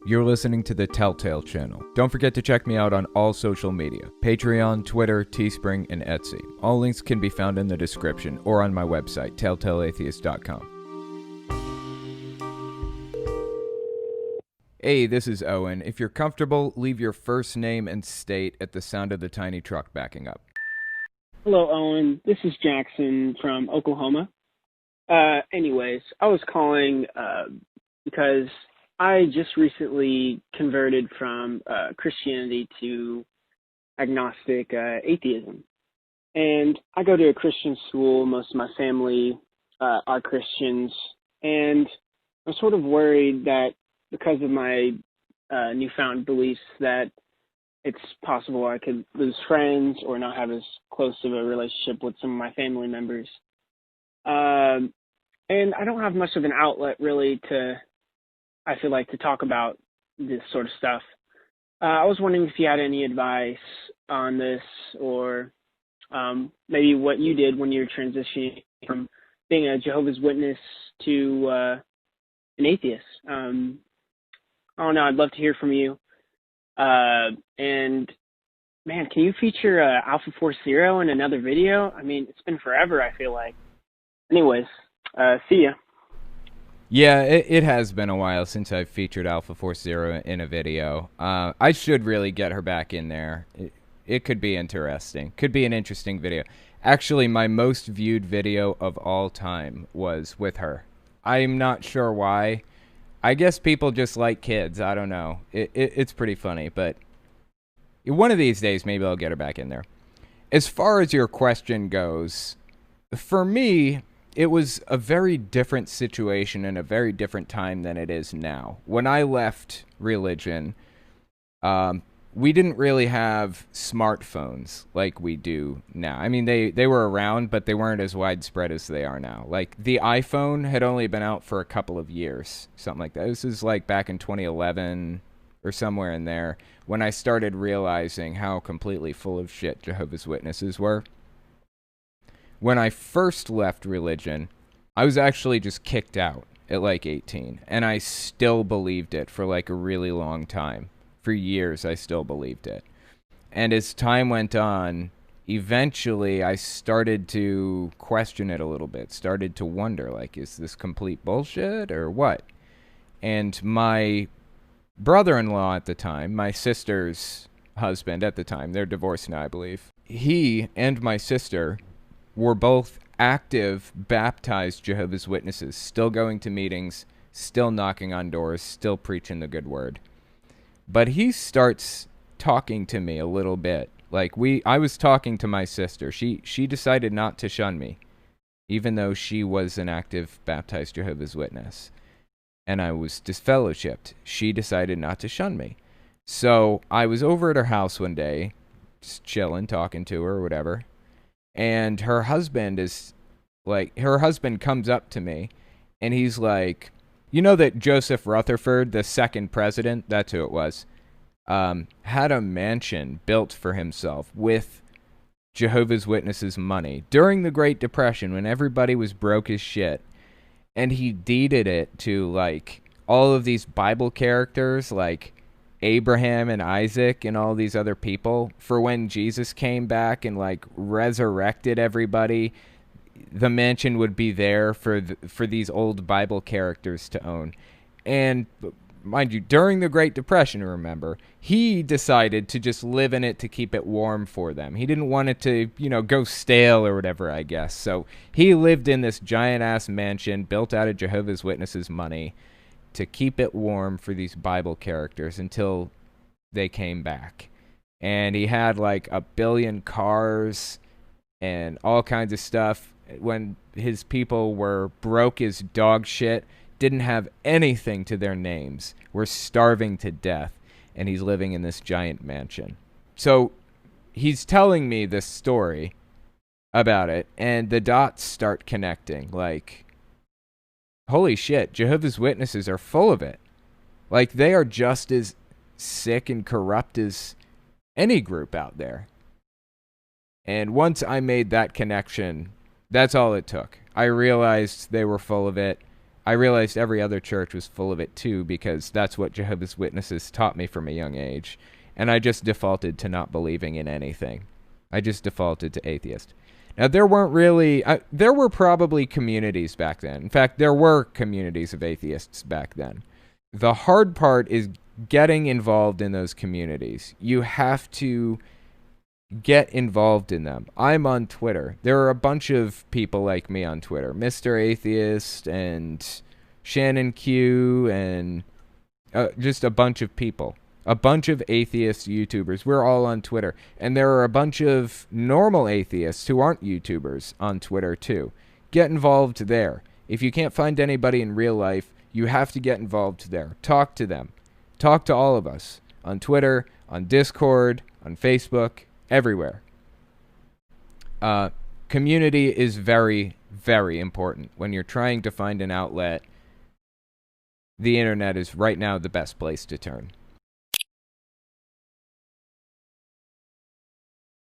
You're listening to the Telltale Channel. Don't forget to check me out on all social media: Patreon, Twitter, Teespring, and Etsy. All links can be found in the description or on my website, telltaleatheist.com. Hey, this is Owen. If you're comfortable, leave your first name and state at the sound of the tiny truck backing up. Hello, Owen. This is Jackson from Oklahoma. Anyways, I was calling because I just recently converted from Christianity to agnostic atheism. And I go to a Christian school. Most of my family are Christians. And I'm sort of worried that because of my newfound beliefs that it's possible I could lose friends or not have as close of a relationship with some of my family members. And I don't have much of an outlet really I feel like, to talk about this sort of stuff. I was wondering if you had any advice on this, or maybe what you did when you were transitioning from being a Jehovah's Witness to an atheist. I don't know. I'd love to hear from you. And man, can you feature Alpha Force Zero in another video? I mean, it's been forever, I feel like. Anyways, see ya. Yeah, it has been a while since I've featured Alpha Force Zero in a video. I should really get her back in there. It could be interesting. Could be an interesting video. Actually, my most viewed video of all time was with her. I'm not sure why. I guess people just like kids. I don't know. It's pretty funny, but one of these days, maybe I'll get her back in there. As far as your question goes, for me, it was a very different situation and a very different time than it is now. When I left religion, we didn't really have smartphones like we do now. I mean, they were around, but they weren't as widespread as they are now. Like, the iPhone had only been out for a couple of years, something like that. This is like back in 2011 or somewhere in there, when I started realizing how completely full of shit Jehovah's Witnesses were. When I first left religion, I was actually just kicked out at like 18, and I still believed it for like a really long time. For years, I still believed it. And as time went on, eventually I started to question it a little bit, started to wonder, like, is this complete bullshit or what? And my brother-in-law at the time, my sister's husband at the time, they're divorced now, I believe, he and my sister were both active, baptized Jehovah's Witnesses, still going to meetings, still knocking on doors, still preaching the good word. But he starts talking to me a little bit. Like, I was talking to my sister. She decided not to shun me, even though she was an active, baptized Jehovah's Witness. And I was disfellowshipped. She decided not to shun me. So I was over at her house one day, just chilling, talking to her or whatever. And her husband comes up to me, and he's like, you know that Joseph Rutherford, the second president, that's who it was, had a mansion built for himself with Jehovah's Witnesses money during the Great Depression when everybody was broke as shit. And he deeded it to, like, all of these Bible characters, like Abraham and Isaac and all these other people, for when Jesus came back and like resurrected everybody. The mansion would be there for these old Bible characters to own. And mind you, during the Great Depression, remember, he decided to just live in it to keep it warm for them. He didn't want it to, go stale or whatever, I guess. So he lived in this giant-ass mansion built out of Jehovah's Witnesses money to keep it warm for these Bible characters until they came back. And he had like 1 billion cars and all kinds of stuff when his people were broke as dog shit, didn't have anything to their names, were starving to death, and he's living in this giant mansion. So he's telling me this story about it, and the dots start connecting. Like, holy shit, Jehovah's Witnesses are full of it. Like, they are just as sick and corrupt as any group out there. And once I made that connection, that's all it took. I realized they were full of it. I realized every other church was full of it too, because that's what Jehovah's Witnesses taught me from a young age. And I just defaulted to not believing in anything. I just defaulted to atheist. Now, there weren't really, there were probably communities back then. In fact, there were communities of atheists back then. The hard part is getting involved in those communities. You have to get involved in them. I'm on Twitter. There are a bunch of people like me on Twitter. Mr. Atheist and Shannon Q and just a bunch of people. A bunch of atheist YouTubers. We're all on Twitter. And there are a bunch of normal atheists who aren't YouTubers on Twitter too. Get involved there. If you can't find anybody in real life, you have to get involved there. Talk to them. Talk to all of us. On Twitter, on Discord, on Facebook, everywhere. Community is very, very important. When you're trying to find an outlet, the internet is right now the best place to turn.